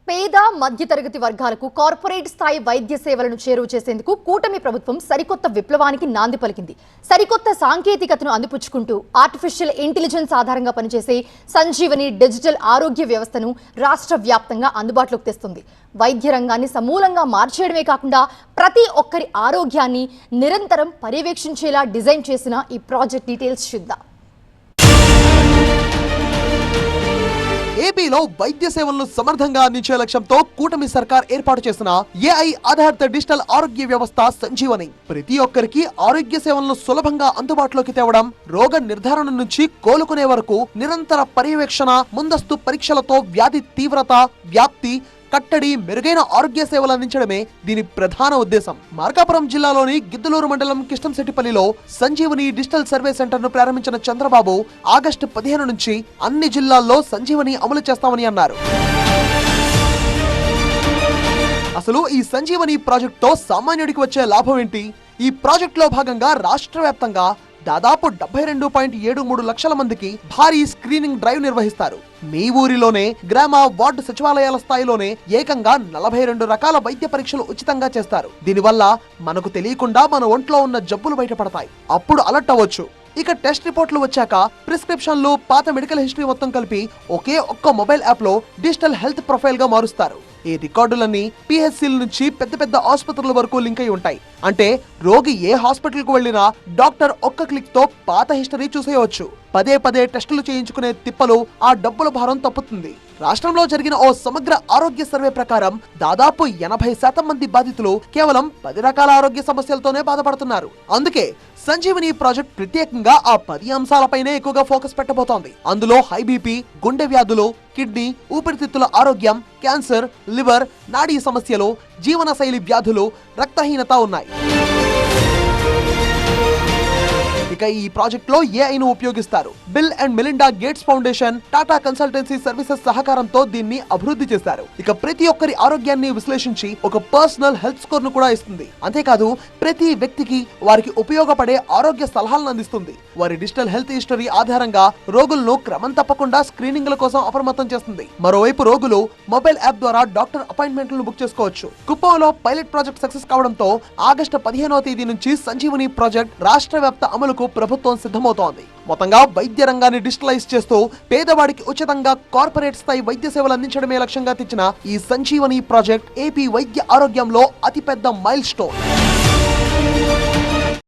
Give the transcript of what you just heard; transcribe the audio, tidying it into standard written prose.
పేద మధ్యతరగతి వర్గాలకు కార్పొరేట్ స్థాయి వైద్య సేవలను చేరువ చేసేందుకు కూటమి ప్రభుత్వం సరికొత్త విప్లవానికి నాంది పలికింది. సరికొత్త సాంకేతికతను అందిపుచ్చుకుంటూ ఆర్టిఫిషియల్ ఇంటెలిజెన్స్ ఆధారంగా పనిచేసే సంజీవని డిజిటల్ ఆరోగ్య వ్యవస్థను రాష్ట్ర వ్యాప్తంగా అందుబాటులోకి తెస్తుంది. వైద్య రంగాన్ని సమూలంగా మార్చేయడమే కాకుండా ప్రతి ఒక్కరి ఆరోగ్యాన్ని నిరంతరం పర్యవేక్షించేలా డిజైన్ చేసిన ఈ ప్రాజెక్ట్ డీటెయిల్స్ చూద్దాం. ఏపీలో వైద్య సేవలను సమర్థంగా అందించే లక్ష్యంతో కూటమి సర్కార్ ఏర్పాటు చేసిన ఏఐ ఆధారిత డిజిటల్ ఆరోగ్య వ్యవస్థ సంజీవని ప్రతి ఒక్కరికి ఆరోగ్య సేవలను సులభంగా అందుబాటులోకి తేవడం, రోగ నిర్ధారణ నుంచి కోలుకునే వరకు నిరంతర పర్యవేక్షణ, ముందస్తు పరీక్షలతో వ్యాధి తీవ్రత, వ్యాప్తి, కట్టడి, మెరుగైన ఆరోగ్య సేవలు అందించడమే దీని ప్రధాన ఉద్దేశం. మార్కాపురం జిల్లాలోని గిద్దలూరు మండలం కిష్టంశెట్టిపల్లిలో సంజీవని డిజిటల్ సర్వే సెంటర్ ను ప్రారంభించిన చంద్రబాబు ఆగస్టు 15 నుంచి అన్ని జిల్లాల్లో సంజీవని అమలు చేస్తామని అన్నారు. అసలు ఈ సంజీవని ప్రాజెక్ట్ తో సామాన్యుడికి వచ్చే లాభం ఏంటి? ఈ ప్రాజెక్ట్ లో భాగంగా రాష్ట్ర వ్యాప్తంగా దాదాపు 72.73 లక్షల మందికి భారీ స్క్రీనింగ్ డ్రైవ్ నిర్వహిస్తారు. మీ ఊరిలోనే గ్రామ, వార్డు సచివాలయాల స్థాయిలోనే ఏకంగా 42 రకాల వైద్య పరీక్షలు ఉచితంగా చేస్తారు. దీనివల్ల మనకు తెలియకుండా మన ఒంట్లో ఉన్న జబ్బులు బయటపడతాయి. అప్పుడు అలర్ట్ అవ్వచ్చు. ఇక టెస్ట్ రిపోర్ట్లు వచ్చాక ప్రిస్క్రిప్షన్లు, పాత మెడికల్ హిస్టరీ మొత్తం కలిపి ఒకే ఒక్క మొబైల్ యాప్ లో డిజిటల్ హెల్త్ ప్రొఫైల్ గా మారుస్తారు. ఈ రికార్డులన్నీ పిహెచ్సిల నుంచి పెద్ద పెద్ద ఆసుపత్రుల వరకు లింక్ అయి ఉంటాయి. అంటే రోగి ఏ హాస్పిటల్ కు వెళ్లినా డాక్టర్ ఒక్క క్లిక్ తో పాత హిస్టరీ చూసేయవచ్చు. పదే పదే టెస్టులు చేయించుకునే తిప్పలు, ఆ డబ్బుల భారం తప్పుతుంది. రాష్ట్రంలో జరిగిన ఓ సమగ్ర ఆరోగ్య సర్వే ప్రకారం దాదాపు 80% మంది బాధితులు కేవలం 10 రకాల ఆరోగ్య సమస్యలతోనే బాధపడుతున్నారు. అందుకే సంజీవని ప్రాజెక్ట్ ప్రత్యేకంగా ఆ 10 అంశాలపైనే ఎక్కువగా ఫోకస్ పెట్టబోతోంది. అందులో హై బీపీ, గుండె వ్యాధులు, కిడ్నీ, ఊపిరితిత్తుల ఆరోగ్యం, క్యాన్సర్, లివర్, నాడీ సమస్యలు, జీవనశైలి వ్యాధులు, రక్తహీనత ఉన్నాయి. ఇక ఈ ప్రాజెక్ట్ లో ఏఐను ఉపయోగిస్తారు. Bill and Melinda gates foundation, Tata consultancy services సహకారంతో దీన్ని అభివృద్ధి చేశారు. ఇక ప్రతి ఒక్కరి ఆరోగ్యాన్ని విశ్లేషించి ఒక పర్సనల్ హెల్త్ స్కోర్ ను కూడా ఇస్తుంది. అంతేకాదు ప్రతి వ్యక్తికి వారికి ఉపయోగపడే ఆరోగ్య సలహాలను అందిస్తుంది. వారి డిజిటల్ హెల్త్ హిస్టరీ ఆధారంగా రోగులను క్రమం తప్పకుండా స్క్రీనింగ్ల కోసం అప్రమత్తం చేస్తుంది. మరోవైపు రోగులు మొబైల్ యాప్ ద్వారా డాక్టర్ అపాయింట్మెంట్లను బుక్ చేసుకోవచ్చు. కుప్పంలో పైలట్ ప్రాజెక్ట్ సక్సెస్ కావడంతో ఆగస్టు 15వ తేదీ నుంచి సంజీవని ప్రాజెక్ట్ రాష్ట్ర వ్యాప్త అమలుకు ప్రభుత్వం సిద్ధమవుతోంది. మొత్తంగా వైద్య రంగాన్ని డిజిటలైజ్ చేస్తూ పేదవాడికి ఉచితంగా కార్పొరేట్ స్థాయి వైద్య సేవలు అందించడమే లక్ష్యంగా తెచ్చిన ఈ సంజీవని ప్రాజెక్ట్ ఏపీ వైద్య ఆరోగ్యంలో అతిపెద్ద మైల్ స్టోన్.